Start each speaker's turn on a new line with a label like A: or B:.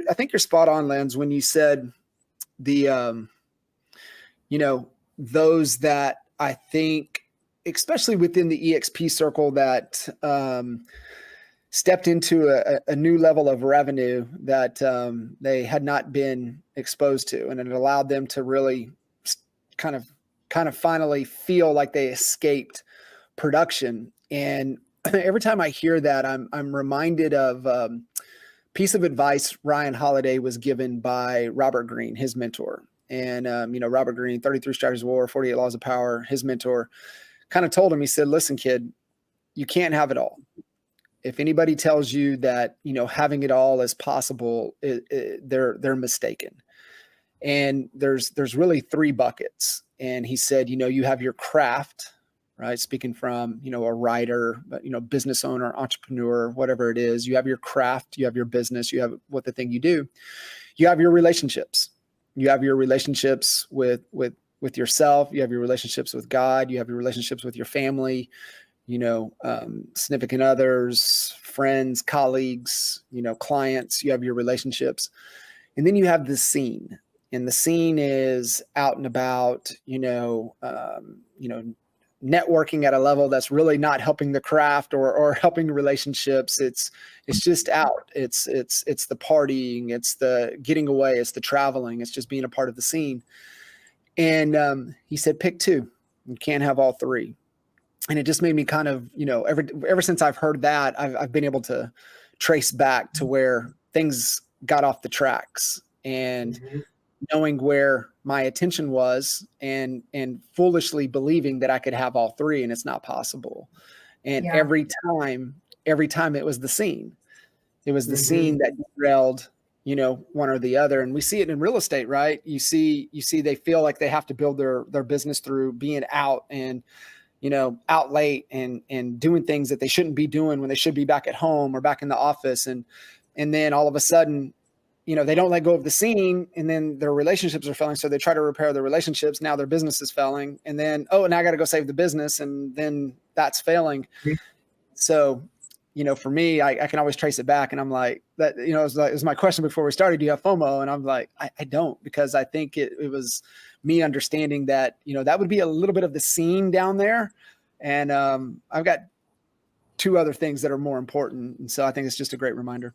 A: I think you're spot on, Lens, when you said the, those that I think, especially within the EXP circle that, stepped into a new level of revenue that they had not been exposed to, and it allowed them to really kind of finally feel like they escaped production. And every time I hear that, I'm reminded of a piece of advice Ryan Holiday was given by Robert Greene, his mentor. And Robert Greene, 33 Strategies of War, 48 Laws of Power, his mentor, kind of told him, he said, "Listen, kid, you can't have it all. If anybody tells you that, having it all is possible, they're mistaken. And there's really three buckets." And he said, you have your craft, right? Speaking from, a writer, but, business owner, entrepreneur, whatever it is, you have your craft, you have your business, you have what the thing you do, you have your relationships, you have your relationships with yourself, you have your relationships with God, you have your relationships with your family, significant others, friends, colleagues, clients, you have your relationships. And then you have the scene, and the scene is out and about, networking at a level that's really not helping the craft or helping relationships. It's just out. It's the partying, it's the getting away, it's the traveling, it's just being a part of the scene. And he said, pick two. You can't have all three. And it just made me kind of, ever since I've heard that, I've been able to trace back to where things got off the tracks, and knowing where my attention was and foolishly believing that I could have all three, and it's not possible. And every time it was the scene. It was the scene that derailed, one or the other. And we see it in real estate, right? You see they feel like they have to build their business through being out and, out late and doing things that they shouldn't be doing when they should be back at home or back in the office. And then all of a sudden, they don't let go of the scene, and then their relationships are failing. So they try to repair their relationships. Now their business is failing. And then, and I got to go save the business. And then that's failing. So, for me, I can always trace it back. And I'm like, that, it was my question before we started, do you have FOMO? And I'm like, I don't, because I think it was me understanding that, that would be a little bit of the scene down there. And I've got two other things that are more important. And so I think it's just a great reminder.